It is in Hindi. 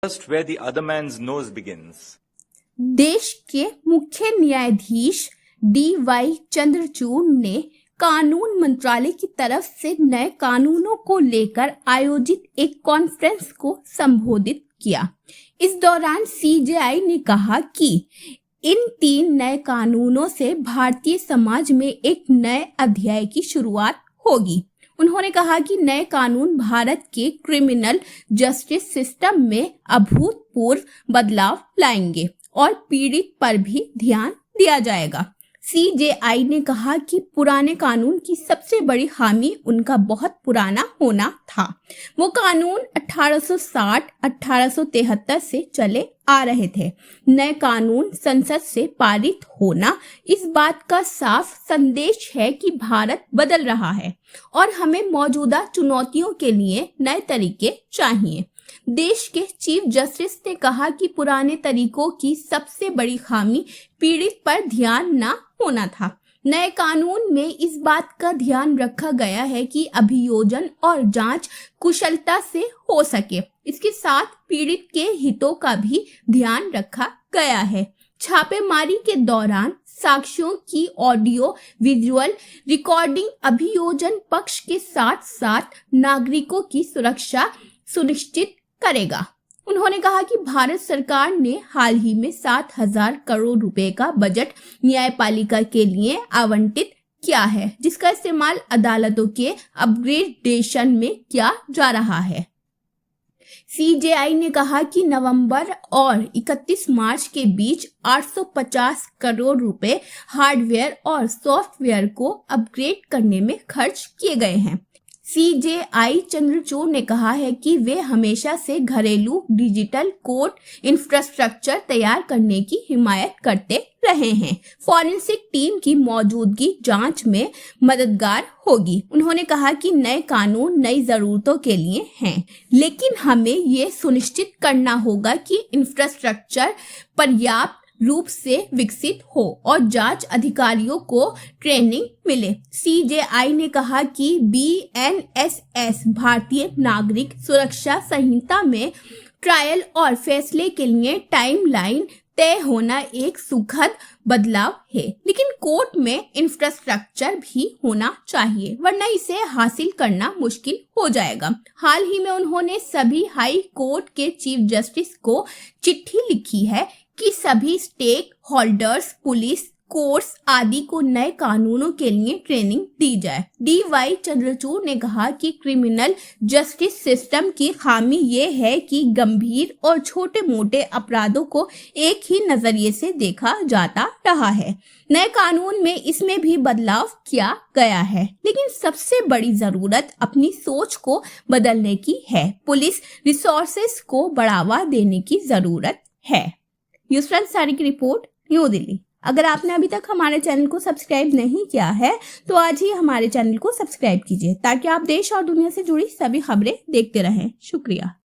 just where the other man's nose begins. देश के मुख्य न्यायाधीश DY चंद्रचूड़ ने कानून मंत्रालय की तरफ से नए कानूनों को लेकर आयोजित एक कॉन्फ्रेंस को संबोधित किया। इस दौरान CJI ने कहा कि इन 3 नए कानूनों से भारतीय समाज में एक नए अध्याय की शुरुआत होगी। उन्होंने कहा कि नए कानून भारत के क्रिमिनल जस्टिस सिस्टम में अभूतपूर्व बदलाव लाएंगे और पीड़ित पर भी ध्यान दिया जाएगा। CJI ने कहा कि पुराने कानून की सबसे बड़ी खामी उनका बहुत पुराना होना था। वो कानून 1860-1873 से चले आ रहे थे। नए कानून संसद से पारित होना इस बात का साफ संदेश है कि भारत बदल रहा है और हमें मौजूदा चुनौतियों के लिए नए तरीके चाहिए। देश के चीफ जस्टिस ने कहा कि पुराने तरीकों की सबसे बड़ी खामी पीड़ित पर ध्यान न होना था। नए कानून में इस बात का ध्यान रखा गया है कि अभियोजन और जांच कुशलता से हो सके। इसके साथ पीड़ित के हितों का भी ध्यान रखा गया है। छापेमारी के दौरान साक्ष्यों की ऑडियो विजुअल रिकॉर्डिंग अभियोजन पक्ष के साथ साथ नागरिकों की सुरक्षा सुनिश्चित करेगा। उन्होंने कहा कि भारत सरकार ने हाल ही में 7,000 करोड़ रुपए का बजट न्यायपालिका के लिए आवंटित किया है, जिसका इस्तेमाल अदालतों के अपग्रेडेशन में किया जा रहा है। CJI ने कहा कि नवंबर और 31 मार्च के बीच 850 करोड़ रुपए हार्डवेयर और सॉफ्टवेयर को अपग्रेड करने में खर्च किए गए हैं। CJI चंद्रचूड़ ने कहा है कि वे हमेशा से घरेलू डिजिटल कोर्ट इंफ्रास्ट्रक्चर तैयार करने की हिमायत करते रहे हैं। फॉरेंसिक टीम की मौजूदगी जांच में मददगार होगी। उन्होंने कहा कि नए कानून नई जरूरतों के लिए हैं, लेकिन हमें ये सुनिश्चित करना होगा कि इंफ्रास्ट्रक्चर पर्याप्त रूप से विकसित हो और जांच अधिकारियों को ट्रेनिंग मिले। CJI ने कहा कि BNSS भारतीय नागरिक सुरक्षा संहिता में ट्रायल और फैसले के लिए टाइमलाइन तय होना एक सुखद बदलाव है, लेकिन कोर्ट में इंफ्रास्ट्रक्चर भी होना चाहिए, वरना इसे हासिल करना मुश्किल हो जाएगा। हाल ही में उन्होंने सभी हाई कोर्ट के चीफ जस्टिस को चिट्ठी लिखी है कि सभी स्टेक होल्डर्स, पुलिस, कोर्ट्स आदि को नए कानूनों के लिए ट्रेनिंग दी जाए। DY चंद्रचूड़ ने कहा कि क्रिमिनल जस्टिस सिस्टम की खामी ये है कि गंभीर और छोटे मोटे अपराधों को एक ही नजरिए से देखा जाता रहा है। नए कानून में इसमें भी बदलाव किया गया है, लेकिन सबसे बड़ी जरूरत अपनी सोच को बदलने की है। पुलिस रिसोर्सेस को बढ़ावा देने की जरूरत है। यूसुफ अंसारी की रिपोर्ट, न्यू दिल्ली। अगर आपने अभी तक हमारे चैनल को सब्सक्राइब नहीं किया है तो आज ही हमारे चैनल को सब्सक्राइब कीजिए ताकि आप देश और दुनिया से जुड़ी सभी खबरें देखते रहें। शुक्रिया।